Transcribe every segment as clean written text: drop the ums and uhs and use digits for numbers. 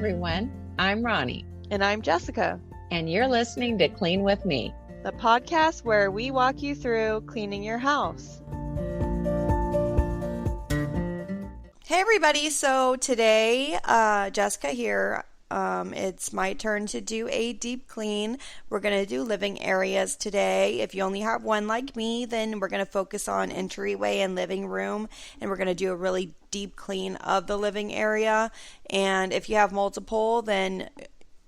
everyone. I'm Ronnie. And I'm Jessica. And you're listening to Clean With Me, the podcast where we walk you through cleaning your house. Hey, everybody. So today, Jessica here. It's my turn to do a deep clean. We're going to do living areas today. If you only have one like me, then we're going to focus on entryway and living room, and we're going to do a really deep clean of the living area. And if you have multiple, then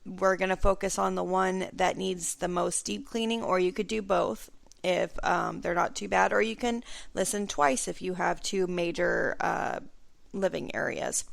we're going to focus on the one that needs the most deep cleaning, or you could do both if they're not too bad, or you can listen twice if you have two major living areas.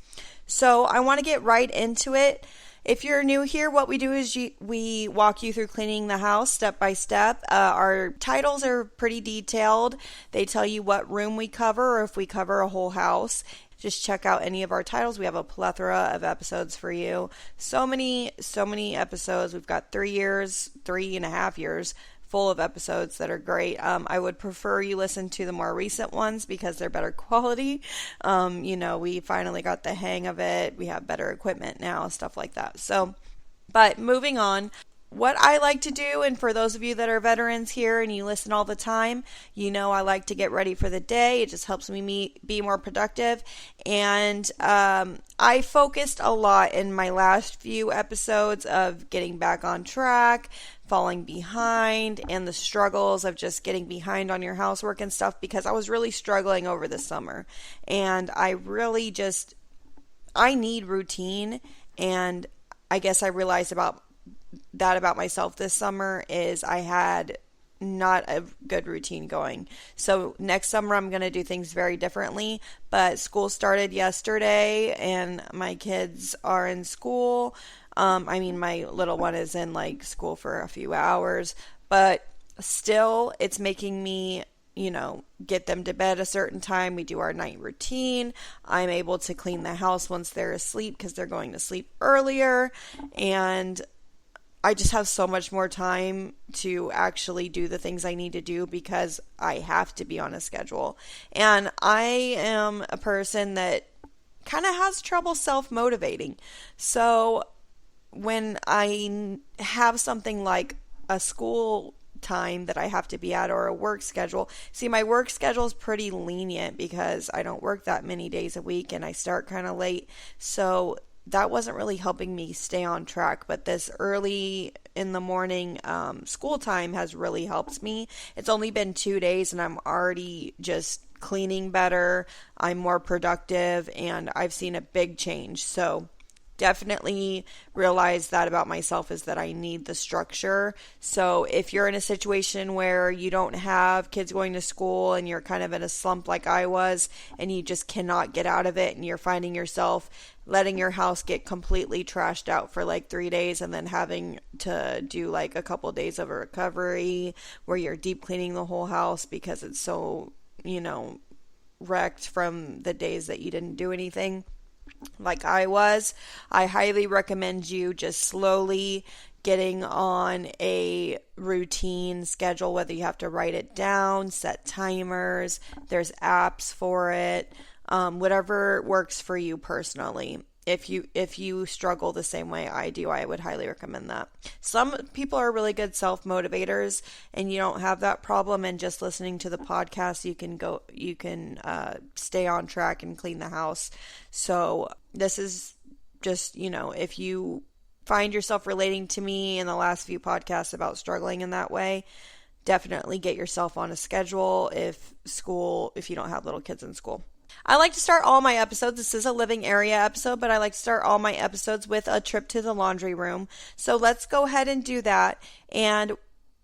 So I want to get right into it. If you're new here, what we do is we walk you through cleaning the house step by step. Our titles are pretty detailed. They tell you what room we cover or if we cover a whole house. Just check out any of our titles. We have a plethora of episodes for you. So many episodes. We've got 3.5 years full of episodes that are great. I would prefer you listen to the more recent ones because they're better quality. We finally got the hang of it. We have better equipment now, stuff like that. But moving on, what I like to do, and for those of you that are veterans here and you listen all the time, I like to get ready for the day. It just helps me be more productive. And I focused a lot in my last few episodes of getting back on track, falling behind, and the struggles of just getting behind on your housework and stuff, because I was really struggling over the summer. And I need routine. And I guess I realized about myself this summer is I had not a good routine going. So next summer I'm going to do things very differently, but school started yesterday and my kids are in school. My little one is in school for a few hours, but still it's making me get them to bed a certain time. We do our night routine. I'm able to clean the house once they're asleep because they're going to sleep earlier, and I just have so much more time to actually do the things I need to do because I have to be on a schedule. And I am a person that kind of has trouble self-motivating. So when I have something like a school time that I have to be at or a work schedule, my work schedule is pretty lenient because I don't work that many days a week and I start kind of late. So that wasn't really helping me stay on track, but this early in the morning school time has really helped me. It's only been 2 days and I'm already just cleaning better. I'm more productive and I've seen a big change. So definitely realize that about myself, is that I need the structure. So if you're in a situation where you don't have kids going to school and you're kind of in a slump like I was and you just cannot get out of it and you're finding yourself letting your house get completely trashed out for 3 days and then having to do a couple of days of a recovery where you're deep cleaning the whole house because it's so, wrecked from the days that you didn't do anything like I was, I highly recommend you just slowly getting on a routine schedule, whether you have to write it down, set timers, there's apps for it, whatever works for you personally. If you struggle the same way I do, I would highly recommend that. Some people are really good self-motivators and you don't have that problem, and just listening to the podcast, you can stay on track and clean the house. So this is just, if you find yourself relating to me in the last few podcasts about struggling in that way, definitely get yourself on a schedule if you don't have little kids in school. I like to start all my episodes. This is a living area episode, but I like to start all my episodes with a trip to the laundry room. So let's go ahead and do that. And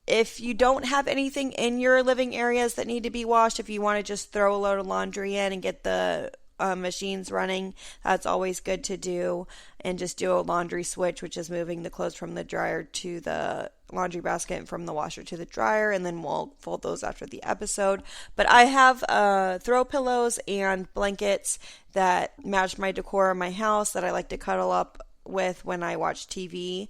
if you don't have anything in your living areas that need to be washed, if you want to just throw a load of laundry in and get the machines running, that's always good to do. And just do a laundry switch, which is moving the clothes from the dryer to the laundry basket and from the washer to the dryer, and then we'll fold those after the episode. But I have throw pillows and blankets that match my decor in my house that I like to cuddle up with when I watch TV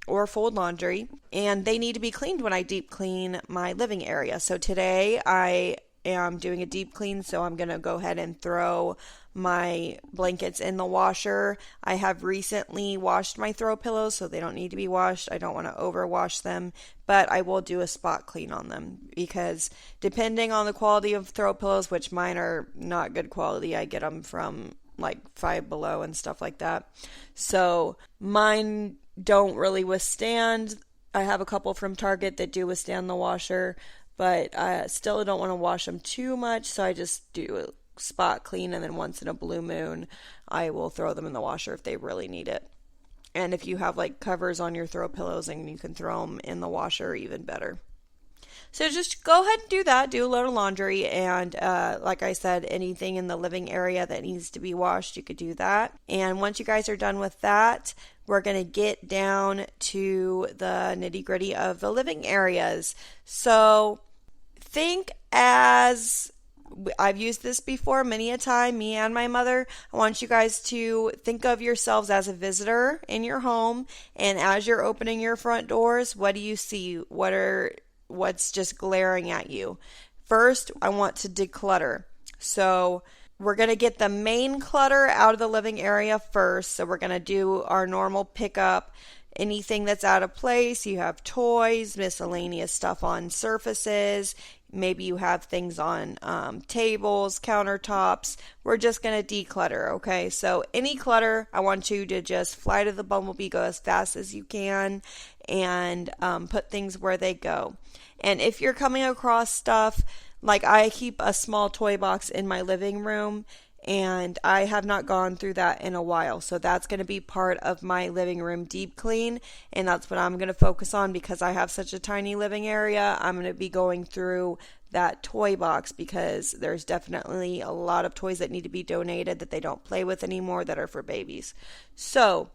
or fold laundry, and they need to be cleaned when I deep clean my living area. So today I am doing a deep clean, so I'm going to go ahead and throw my blankets in the washer. I have recently washed my throw pillows, so they don't need to be washed. I don't want to overwash them, but I will do a spot clean on them because depending on the quality of throw pillows, which mine are not good quality, I get them from like Five Below and stuff like that. So mine don't really withstand. I have a couple from Target that do withstand the washer, but I still don't want to wash them too much, so I just do a spot clean, and then once in a blue moon, I will throw them in the washer if they really need it. And if you have like covers on your throw pillows and you can throw them in the washer, even better. So just go ahead and do that. Do a load of laundry. And like I said, anything in the living area that needs to be washed, you could do that. And once you guys are done with that, we're going to get down to the nitty gritty of the living areas. So think as I've used this before many a time, me and my mother. I want you guys to think of yourselves as a visitor in your home. And as you're opening your front doors, what do you see? What's just glaring at you? First, I want to declutter. So we're going to get the main clutter out of the living area first. So we're going to do our normal pickup. Anything that's out of place. You have toys, miscellaneous stuff on surfaces. Maybe you have things on tables, countertops. We're just going to declutter, okay? So any clutter, I want you to just fly to the bumblebee, go as fast as you can, and put things where they go. And if you're coming across stuff, like I keep a small toy box in my living room, and I have not gone through that in a while. So that's going to be part of my living room deep clean, and that's what I'm going to focus on because I have such a tiny living area. I'm going to be going through that toy box because there's definitely a lot of toys that need to be donated that they don't play with anymore that are for babies. So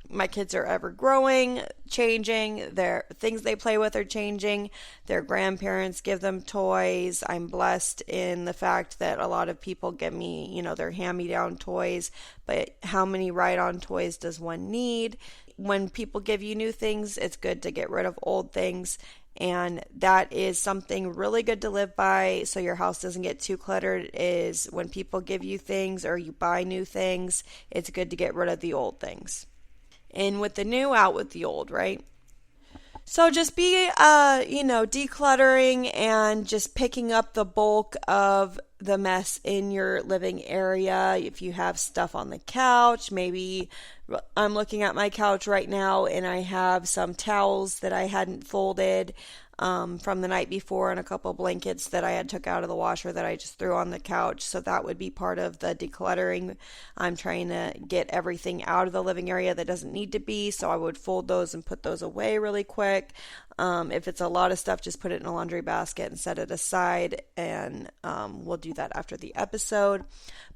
my kids are ever growing, changing. Their things they play with are changing. Their grandparents give them toys. I'm blessed in the fact that a lot of people give me, their hand-me-down toys. But how many ride-on toys does one need? When people give you new things, it's good to get rid of old things. And that is something really good to live by so your house doesn't get too cluttered, is when people give you things or you buy new things, it's good to get rid of the old things. In with the new, out with the old, right? So just be, decluttering and just picking up the bulk of the mess in your living area. If you have stuff on the couch, maybe I'm looking at my couch right now and I have some towels that I hadn't folded from the night before and a couple blankets that I had took out of the washer that I just threw on the couch. So that would be part of the decluttering. I'm trying to get everything out of the living area that doesn't need to be. So I would fold those and put those away really quick. If it's a lot of stuff, just put it in a laundry basket and set it aside. And we'll do that after the episode.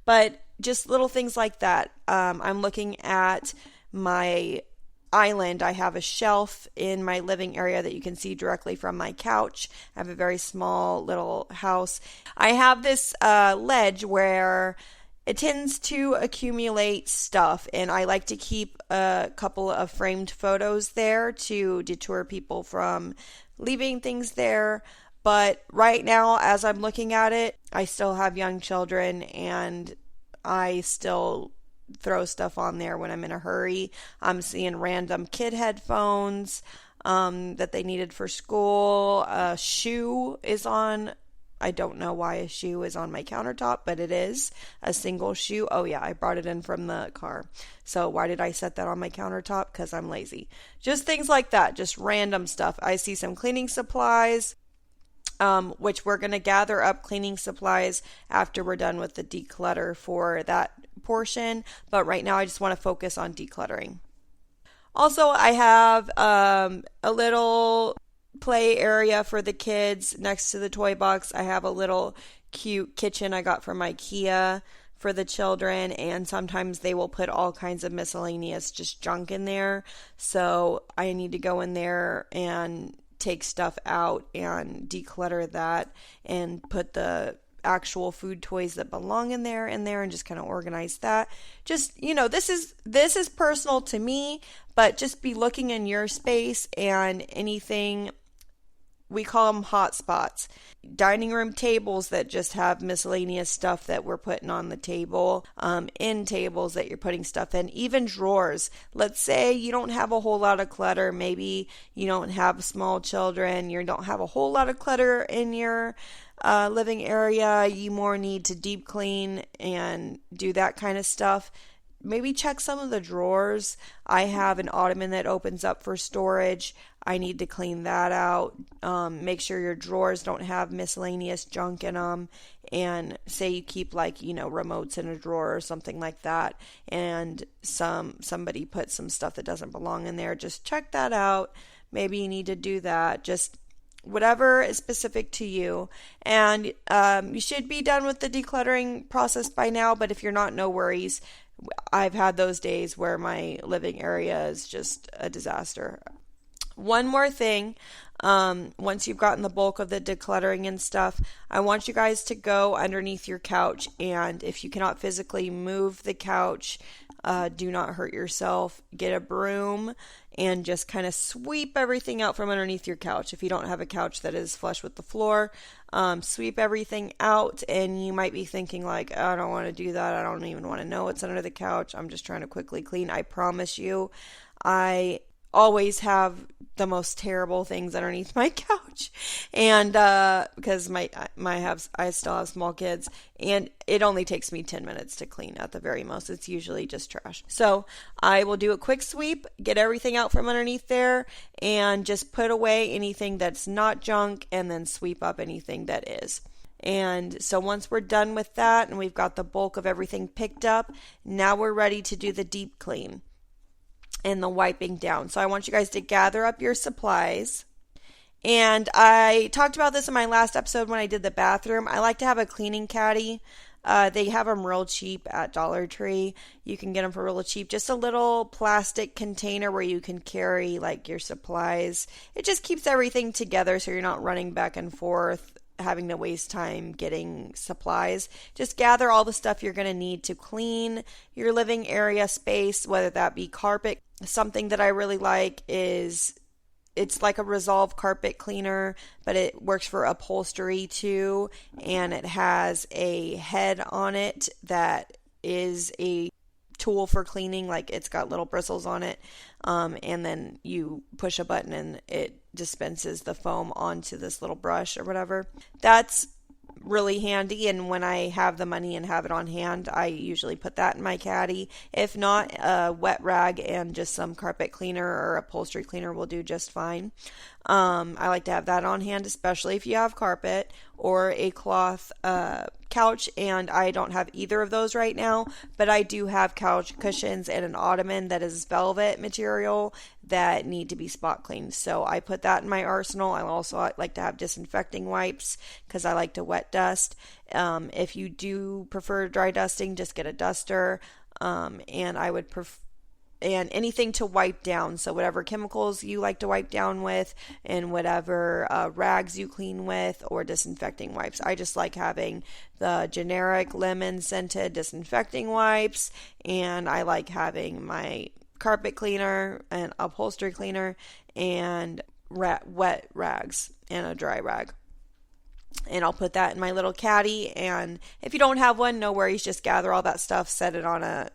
But just little things like that. I'm looking at my island. I have a shelf in my living area that you can see directly from my couch. I have a very small little house. I have this ledge where it tends to accumulate stuff, and I like to keep a couple of framed photos there to deter people from leaving things there. But right now, as I'm looking at it, I still have young children, and I still throw stuff on there when I'm in a hurry. I'm seeing random kid headphones that they needed for school. A shoe is on. I don't know why a shoe is on my countertop, but it is a single shoe. Oh yeah, I brought it in from the car. So why did I set that on my countertop? Because I'm lazy. Just things like that, just random stuff. I see some cleaning supplies, which we're going to gather up cleaning supplies after we're done with the declutter for that portion. But right now I just want to focus on decluttering. Also, I have a little play area for the kids next to the toy box. I have a little cute kitchen I got from IKEA for the children, and sometimes they will put all kinds of miscellaneous just junk in there. So I need to go in there and take stuff out and declutter that and put the actual food toys that belong in there and just kind of organize that. Just, this is personal to me, but just be looking in your space, and anything we call them hot spots. Dining room tables that just have miscellaneous stuff that we're putting on the table, end tables that you're putting stuff in, even drawers. Let's say you don't have a whole lot of clutter. Maybe you don't have small children. You don't have a whole lot of clutter in your living area. You more need to deep clean and do that kind of stuff. Maybe check some of the drawers. I have an ottoman that opens up for storage. I need to clean that out. Make sure your drawers don't have miscellaneous junk in them. And say you keep remotes in a drawer or something like that, and somebody put some stuff that doesn't belong in there. Just check that out. Maybe you need to do that. Just whatever is specific to you. And you should be done with the decluttering process by now, but if you're not, no worries. I've had those days where my living area is just a disaster. One more thing, once you've gotten the bulk of the decluttering and stuff, I want you guys to go underneath your couch, and if you cannot physically move the couch, do not hurt yourself. Get a broom and just kind of sweep everything out from underneath your couch. If you don't have a couch that is flush with the floor, sweep everything out. And you might be thinking like, I don't want to do that. I don't even want to know what's under the couch. I'm just trying to quickly clean. I promise you, I always have the most terrible things underneath my couch, and because I still have small kids, and it only takes me 10 minutes to clean at the very most. It's usually just trash. So I will do a quick sweep, get everything out from underneath there, and just put away anything that's not junk, and then sweep up anything that is. And so once we're done with that and we've got the bulk of everything picked up, now we're ready to do the deep clean and the wiping down. So I want you guys to gather up your supplies. And I talked about this in my last episode when I did the bathroom. I like to have a cleaning caddy. They have them real cheap at Dollar Tree. You can get them for real cheap. Just a little plastic container where you can carry like your supplies. It just keeps everything together so you're not running back and forth, having to waste time getting supplies. Just gather all the stuff you're going to need to clean your living area space, whether that be carpet. Something that I really like is it's like a Resolve carpet cleaner, but it works for upholstery too, and it has a head on it that is a tool for cleaning. Like it's got little bristles on it, and then you push a button and it dispenses the foam onto this little brush or whatever. That's really handy, and when I have the money and have it on hand, I usually put that in my caddy. If not, a wet rag and just some carpet cleaner or upholstery cleaner will do just fine. I like to have that on hand, especially if you have carpet or a cloth couch, and I don't have either of those right now, but I do have couch cushions and an ottoman that is velvet material that need to be spot cleaned. So I put that in my arsenal. I also like to have disinfecting wipes because I like to wet dust. If you do prefer dry dusting, just get a duster, and I would prefer and anything to wipe down. So whatever chemicals you like to wipe down with, and whatever rags you clean with, or disinfecting wipes. I just like having the generic lemon scented disinfecting wipes, and I like having my carpet cleaner and upholstery cleaner and wet rags and a dry rag. And I'll put that in my little caddy, and if you don't have one, no worries, just gather all that stuff, set it on a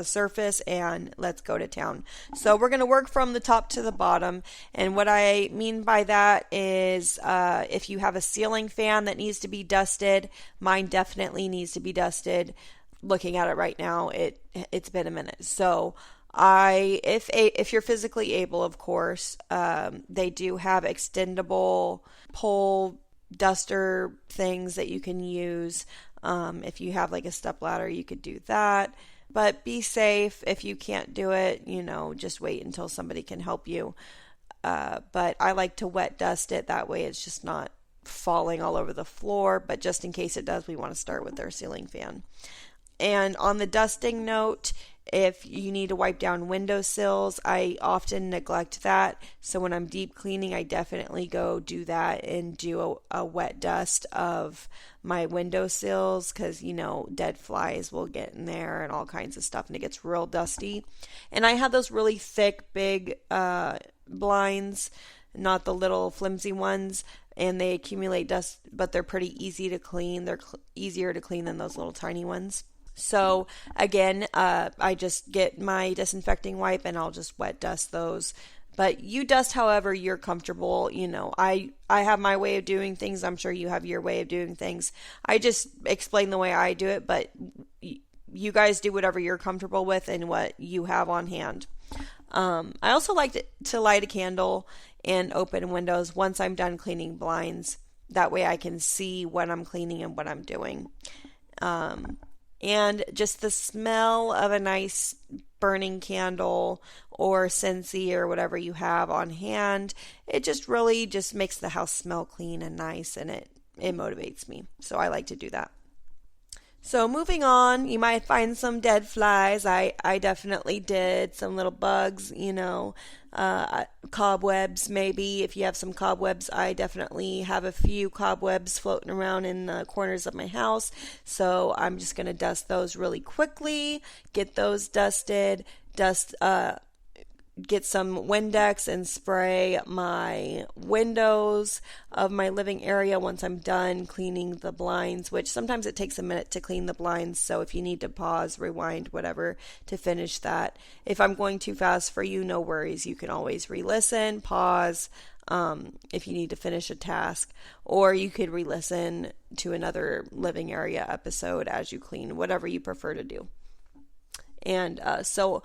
surface, and let's go to town. So we're going to work from the top to the bottom, and what I mean by that is if you have a ceiling fan that needs to be dusted, mine definitely needs to be dusted. Looking at it right now, it's been a minute. So if you're physically able, of course, they do have extendable pole duster things that you can use. If you have like a step ladder, you could do that. But be safe. If you can't do it, just wait until somebody can help you. But I like to wet dust it. That way it's just not falling all over the floor. But just in case it does, we want to start with our ceiling fan. And on the dusting note, if you need to wipe down windowsills, I often neglect that. So when I'm deep cleaning, I definitely go do that and do a wet dust of my windowsills, because, dead flies will get in there and all kinds of stuff, and it gets real dusty. And I have those really thick, big blinds not the little flimsy ones, and they accumulate dust, but they're pretty easy to clean. They're easier to clean than those little tiny ones. So again, I just get my disinfecting wipe and I'll just wet dust those. But you dust however you're comfortable. I have my way of doing things. I'm sure you have your way of doing things. I just explain the way I do it, but you guys do whatever you're comfortable with and what you have on hand. I also like to light a candle and open windows once I'm done cleaning blinds. That way I can see what I'm cleaning and what I'm doing. And just the smell of a nice burning candle or Scentsy or whatever you have on hand, it just really just makes the house smell clean and nice, and it motivates me. So I like to do that. So moving on, you might find some dead flies. I definitely did. Some little bugs, cobwebs maybe. If you have some cobwebs, I definitely have a few cobwebs floating around in the corners of my house. So I'm just going to dust those really quickly, get those dusted, get some Windex and spray my windows of my living area once I'm done cleaning the blinds, which sometimes it takes a minute to clean the blinds. So if you need to pause, rewind, whatever to finish that. If I'm going too fast for you, no worries. You can always re-listen, pause, if you need to finish a task, or you could re-listen to another living area episode as you clean, whatever you prefer to do. And so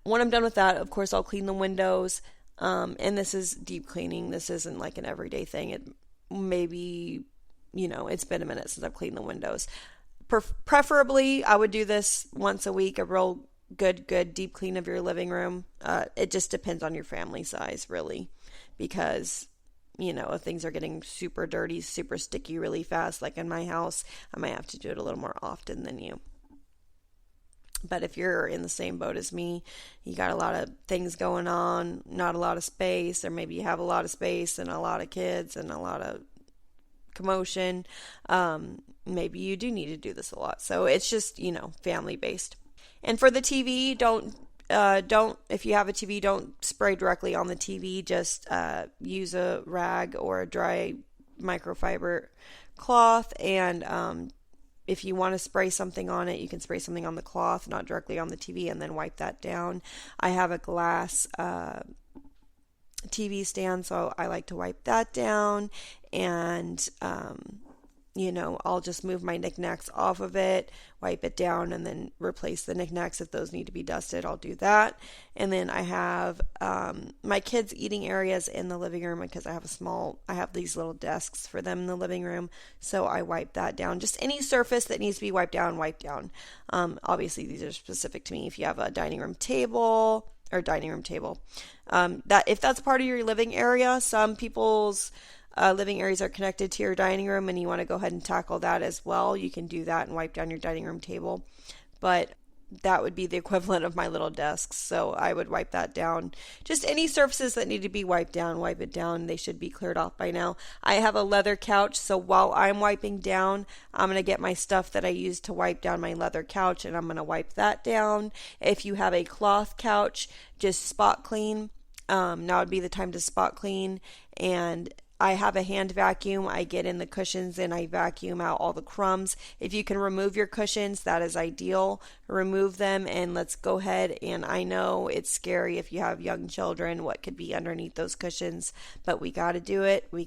when I'm done with that, of course, I'll clean the windows. And this is deep cleaning. This isn't like an everyday thing. It maybe, it's been a minute since I've cleaned the windows. Preferably, I would do this once a week, a real good deep clean of your living room. It just depends on your family size, really, because if things are getting super dirty, super sticky really fast, like in my house, I might have to do it a little more often than you. But if you're in the same boat as me, you got a lot of things going on, not a lot of space, or maybe you have a lot of space and a lot of kids and a lot of commotion, maybe you do need to do this a lot. So it's just, family based. And for the TV, don't if you have a TV, don't spray directly on the TV. Just use a rag or a dry microfiber cloth, and if you want to spray something on it, you can spray something on the cloth, not directly on the TV, and then wipe that down. I have a glass TV stand, so I like to wipe that down, and I'll just move my knickknacks off of it, wipe it down, and then replace the knickknacks. If those need to be dusted, I'll do that. And then I have my kids' eating areas in the living room, because I have these little desks for them in the living room, so I wipe that down. Just any surface that needs to be wiped down, wipe down. Obviously, these are specific to me. If you have a dining room table, that if that's part of your living area, some people's living areas are connected to your dining room, and you want to go ahead and tackle that as well, you can do that and wipe down your dining room table. But that would be the equivalent of my little desks, so I would wipe that down. Just any surfaces that need to be wiped down, wipe it down. They should be cleared off by now. I have a leather couch, so while I'm wiping down, I'm going to get my stuff that I use to wipe down my leather couch, and I'm going to wipe that down. If you have a cloth couch, just spot clean. Now would be the time to spot clean. And I have a hand vacuum. I get in the cushions and I vacuum out all the crumbs. If you can remove your cushions, that is ideal. Remove them, and let's go ahead. And I know it's scary if you have young children, what could be underneath those cushions, but we got to do it. We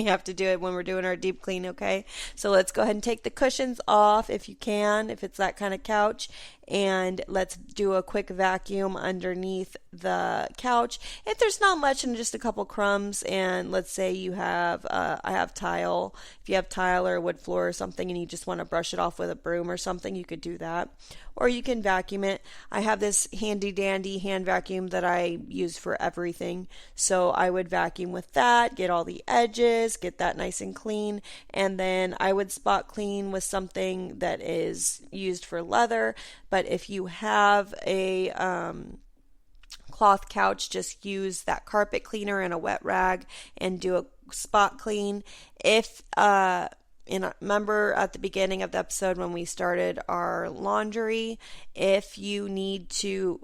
have to do it when we're doing our deep clean, okay? So let's go ahead and take the cushions off if you can, if it's that kind of couch. And let's do a quick vacuum underneath the couch. If there's not much and just a couple crumbs, and let's say you have, I have tile. If you have tile or wood floor or something and you just want to brush it off with a broom or something, you could do that. Or you can vacuum it. I have this handy dandy hand vacuum that I use for everything. So I would vacuum with that, get all the edges, get that nice and clean. And then I would spot clean with something that is used for leather. But if you have a cloth couch, just use that carpet cleaner and a wet rag and do a spot clean. And remember at the beginning of the episode when we started our laundry, if you need to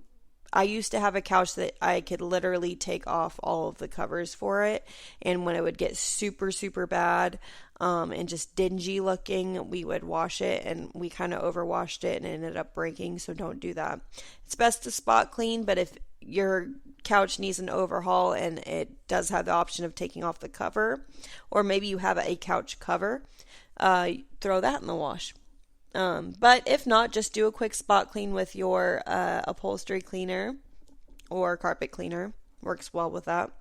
I used to have a couch that I could literally take off all of the covers for it. And when it would get super, super bad, and just dingy looking, we would wash it, and we kind of overwashed it and it ended up breaking. So don't do that. It's best to spot clean, but if your couch needs an overhaul and it does have the option of taking off the cover, or maybe you have a couch cover, throw that in the wash. But if not, just do a quick spot clean with your upholstery cleaner or carpet cleaner. Works well with that.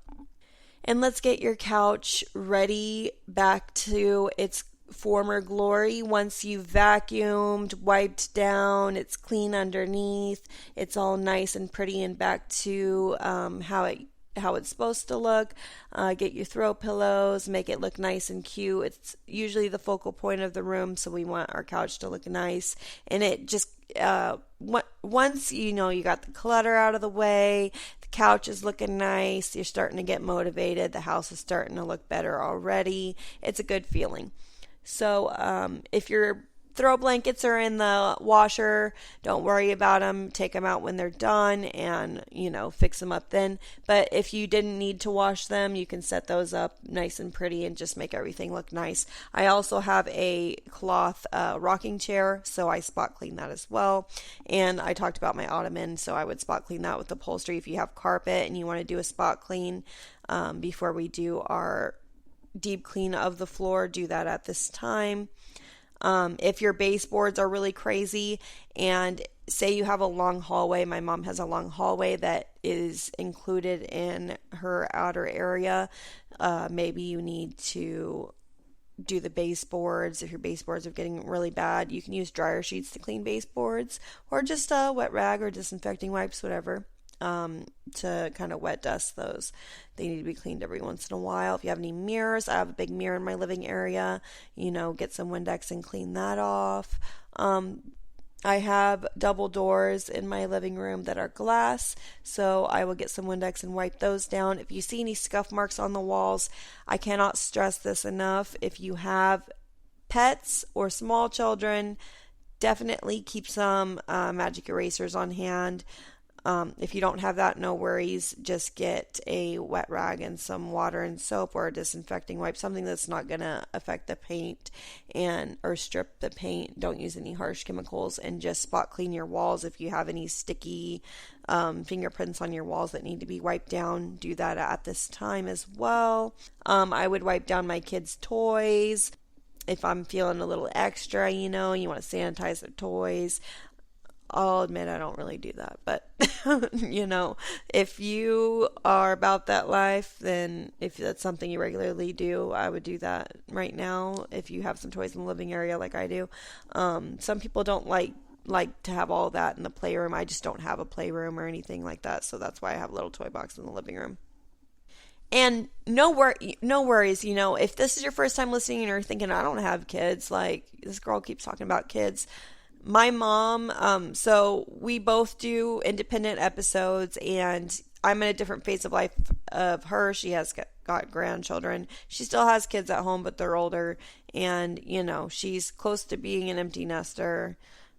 And let's get your couch ready back to its former glory. Once you've vacuumed, wiped down, it's clean underneath, it's all nice and pretty and back to how it's supposed to look. Get your throw pillows, make it look nice and cute. It's usually the focal point of the room, so we want our couch to look nice. And it just once you got the clutter out of the way, the couch is looking nice, you're starting to get motivated, the house is starting to look better already. It's a good feeling. So if your throw blankets are in the washer, don't worry about them. Take them out when they're done and, fix them up then. But if you didn't need to wash them, you can set those up nice and pretty and just make everything look nice. I also have a cloth rocking chair, so I spot clean that as well. And I talked about my ottoman, so I would spot clean that with upholstery. If you have carpet and you want to do a spot clean before we do our deep clean of the floor, do that at this time. If your baseboards are really crazy and say you have a long hallway, my mom has a long hallway that is included in her outer area, maybe you need to do the baseboards. If your baseboards are getting really bad, you can use dryer sheets to clean baseboards, or just a wet rag or disinfecting wipes, whatever, to kind of wet dust those. They need to be cleaned every once in a while. If you have any mirrors, I have a big mirror in my living area, get some Windex and clean that off. I have double doors in my living room that are glass, so I will get some Windex and wipe those down. If you see any scuff marks on the walls, I cannot stress this enough. If you have pets or small children, definitely keep some magic erasers on hand. If you don't have that, no worries. Just get a wet rag and some water and soap or a disinfecting wipe, something that's not going to affect the paint or strip the paint. Don't use any harsh chemicals, and just spot clean your walls. If you have any sticky fingerprints on your walls that need to be wiped down, do that at this time as well. I would wipe down my kids' toys. If I'm feeling a little extra, you want to sanitize their toys. I'll admit I don't really do that, but if you are about that life, then if that's something you regularly do, I would do that right now. If you have some toys in the living area like I do, some people don't like to have all that in the playroom. I just don't have a playroom or anything like that, so that's why I have a little toy box in the living room. And no worries, if this is your first time listening and you're thinking, I don't have kids, like this girl keeps talking about kids. My mom, so we both do independent episodes, and I'm in a different phase of life of her. She has got grandchildren. She still has kids at home, but they're older, and, she's close to being an empty nester.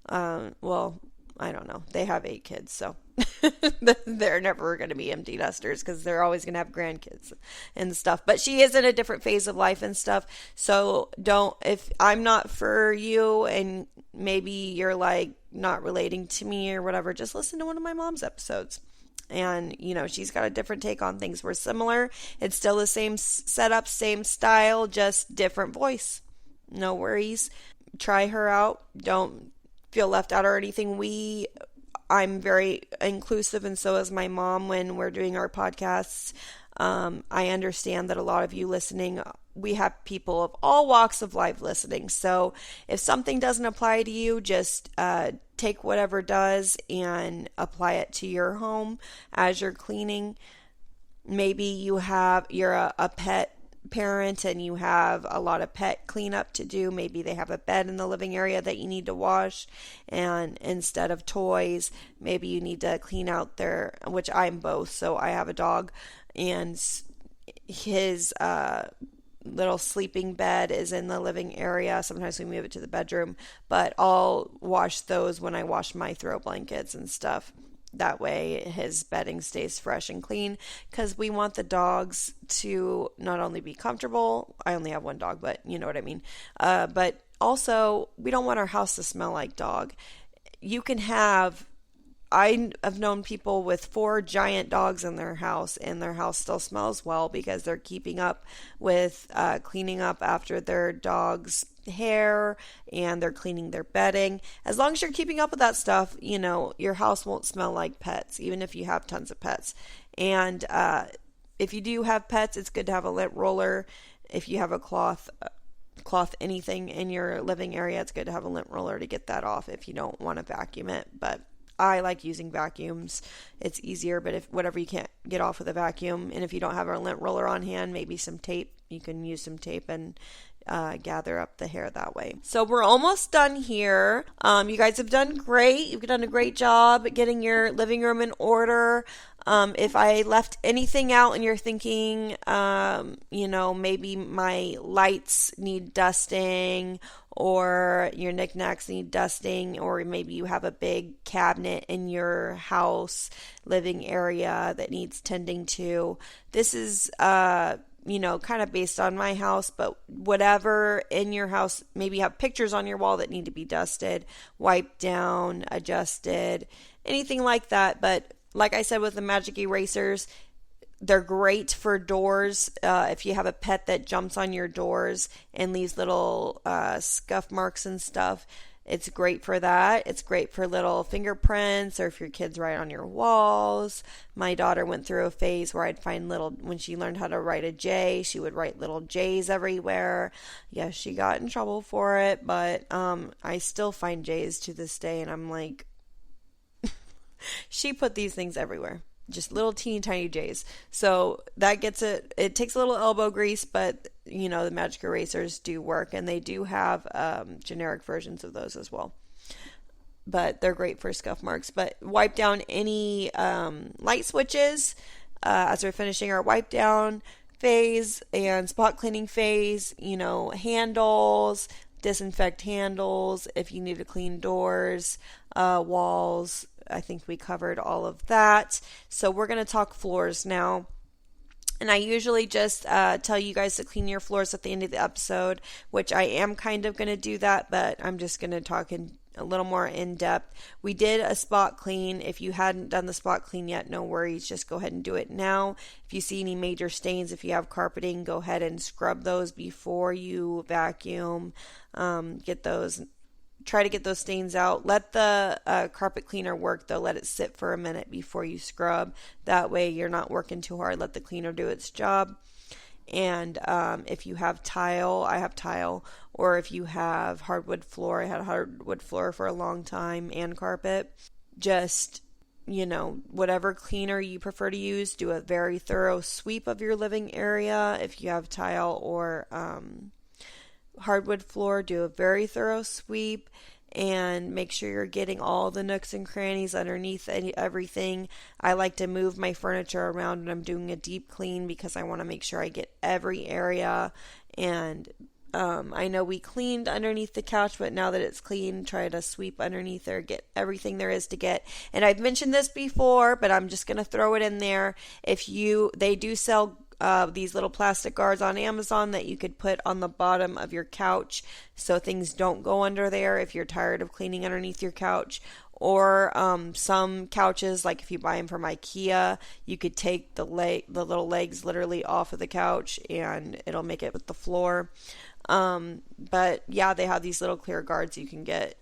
Well, I don't know. They have 8 kids, so they're never going to be empty nesters because they're always going to have grandkids and stuff. But she is in a different phase of life and stuff. So if I'm not for you and maybe you're like not relating to me or whatever, just listen to one of my mom's episodes. And, she's got a different take on things. We're similar. It's still the same setup, same style, just different voice. No worries. Try her out. Don't feel left out or anything. I'm very inclusive, and so is my mom when we're doing our podcasts. I understand that a lot of you listening, we have people of all walks of life listening. So if something doesn't apply to you, just take whatever does and apply it to your home as you're cleaning. Maybe you're a pet parent and you have a lot of pet cleanup to do. Maybe they have a bed in the living area that you need to wash, and instead of toys, maybe you need to clean out which I'm both, so I have a dog, and his little sleeping bed is in the living area. Sometimes we move it to the bedroom, but I'll wash those when I wash my throw blankets and stuff. That way his bedding stays fresh and clean, because we want the dogs to not only be comfortable. I only have one dog, but you know what I mean. But also, we don't want our house to smell like dog. You can have I have known people with 4 giant dogs in their house, and their house still smells well because they're keeping up with cleaning up after their dog's hair, and they're cleaning their bedding. As long as you're keeping up with that stuff, your house won't smell like pets, even if you have tons of pets. And if you do have pets, it's good to have a lint roller. If you have a cloth anything in your living area, it's good to have a lint roller to get that off if you don't want to vacuum it. But I like using vacuums. It's easier, but if whatever you can't get off with a vacuum, and if you don't have a lint roller on hand, maybe some tape. You can use some tape and gather up the hair that way. So we're almost done here. You guys have done great. You've done a great job getting your living room in order. If I left anything out and you're thinking, maybe my lights need dusting, or your knickknacks need dusting, or maybe you have a big cabinet in your house living area that needs tending to. This is, kind of based on my house, but whatever in your house, maybe you have pictures on your wall that need to be dusted, wiped down, adjusted, anything like that. But like I said, with the magic erasers, they're great for doors. If you have a pet that jumps on your doors and leaves little scuff marks and stuff, it's great for that. It's great for little fingerprints, or if your kids write on your walls. My daughter went through a phase where I'd find when she learned how to write a J, she would write little J's everywhere. Yes, she got in trouble for it, but I still find J's to this day, and I'm like, she put these things everywhere. Just little teeny tiny J's. So that gets it takes a little elbow grease, but the magic erasers do work, and they do have generic versions of those as well. But they're great for scuff marks. But wipe down any light switches as we're finishing our wipe down phase and spot cleaning phase. Handles, disinfect handles if you need to clean doors, walls. I think we covered all of that. So we're going to talk floors now. And I usually just tell you guys to clean your floors at the end of the episode, which I am kind of going to do that, but I'm just going to talk in a little more in depth. We did a spot clean. If you hadn't done the spot clean yet, no worries. Just go ahead and do it now. If you see any major stains, if you have carpeting, go ahead and scrub those before you vacuum. Try to get those stains out. Let the carpet cleaner work, though. Let it sit for a minute before you scrub. That way you're not working too hard. Let the cleaner do its job. And if you have tile, I have tile. Or if you have hardwood floor, I had hardwood floor for a long time, and carpet. Just, whatever cleaner you prefer to use, do a very thorough sweep of your living area. If you have tile or hardwood floor, do a very thorough sweep and make sure you're getting all the nooks and crannies underneath everything. I like to move my furniture around when I'm doing a deep clean because I want to make sure I get every area. And I know we cleaned underneath the couch, but now that it's clean, try to sweep underneath there, get everything there is to get. And I've mentioned this before, but I'm just going to throw it in there. They do sell these little plastic guards on Amazon that you could put on the bottom of your couch so things don't go under there if you're tired of cleaning underneath your couch. Or some couches, like if you buy them from IKEA, you could take the little legs literally off of the couch and it'll make it with the floor. But yeah, they have these little clear guards you can get.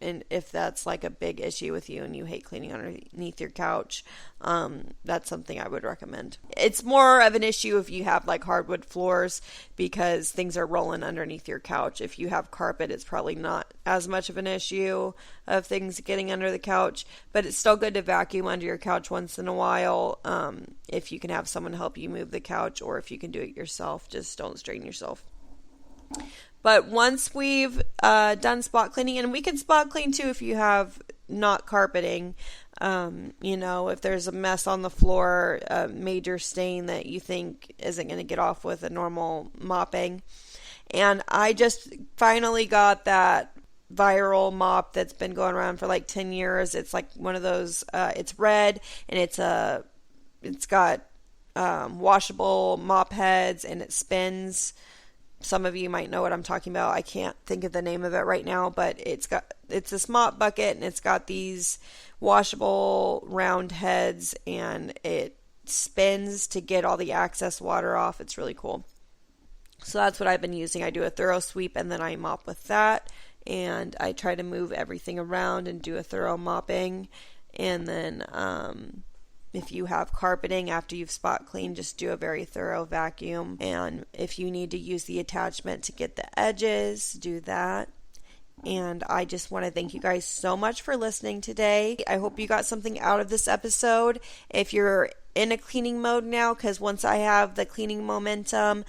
And if that's like a big issue with you and you hate cleaning underneath your couch, that's something I would recommend. It's more of an issue if you have like hardwood floors because things are rolling underneath your couch. If you have carpet, it's probably not as much of an issue of things getting under the couch, but it's still good to vacuum under your couch once in a while. If you can have someone help you move the couch, or if you can do it yourself, just don't strain yourself. But once we've done spot cleaning, and we can spot clean too if you have not carpeting, if there's a mess on the floor, a major stain that you think isn't going to get off with a normal mopping. And I just finally got that viral mop that's been going around for like 10 years. It's like one of those, it's red, and it's got washable mop heads, and it spins. Some of you might know what I'm talking about. I can't think of the name of it right now, but it's this mop bucket, and it's got these washable round heads, and it spins to get all the excess water off. It's really cool. So that's what I've been using. I do a thorough sweep, and then I mop with that, and I try to move everything around and do a thorough mopping. And then if you have carpeting after you've spot cleaned, just do a very thorough vacuum. And if you need to use the attachment to get the edges, do that. And I just want to thank you guys so much for listening today. I hope you got something out of this episode. If you're in a cleaning mode now, because once I have the cleaning momentum,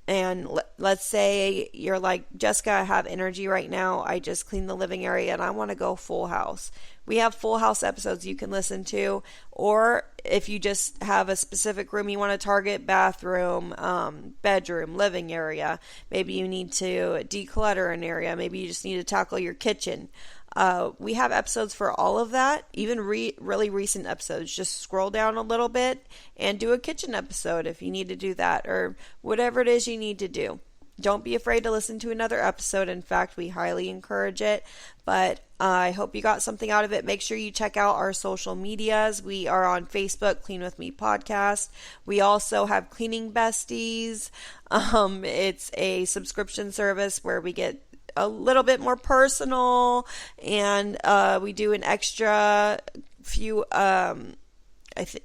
and let's say you're like, Jessica, I have energy right now. I just cleaned the living area and I want to go full house. We have full house episodes you can listen to. Or if you just have a specific room you want to target, bathroom, bedroom, living area. Maybe you need to declutter an area. Maybe you just need to tackle your kitchen. We have episodes for all of that, even really recent episodes. Just scroll down a little bit and do a kitchen episode if you need to do that, or whatever it is you need to do. Don't be afraid to listen to another episode. In fact, we highly encourage it. But I hope you got something out of it. Make sure you check out our social medias. We are on Facebook, Clean With Me Podcast. We also have Cleaning Besties. It's a subscription service where we get a little bit more personal, and we do an extra few, I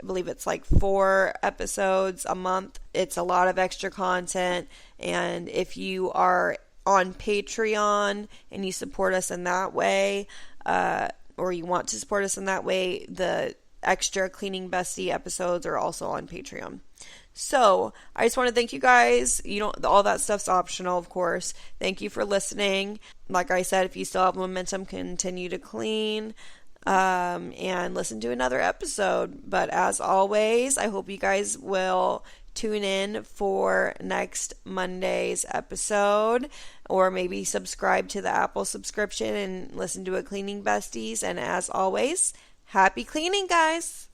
believe it's like 4 episodes a month. It's a lot of extra content, and if you are on Patreon and you support us in that way, or you want to support us in that way, the extra Cleaning Bestie episodes are also on Patreon. So, I just want to thank you guys. All that stuff's optional, of course. Thank you for listening. Like I said, if you still have momentum, continue to clean, and listen to another episode. But as always, I hope you guys will tune in for next Monday's episode, or maybe subscribe to the Apple subscription and listen to a Cleaning Besties. And as always, happy cleaning, guys!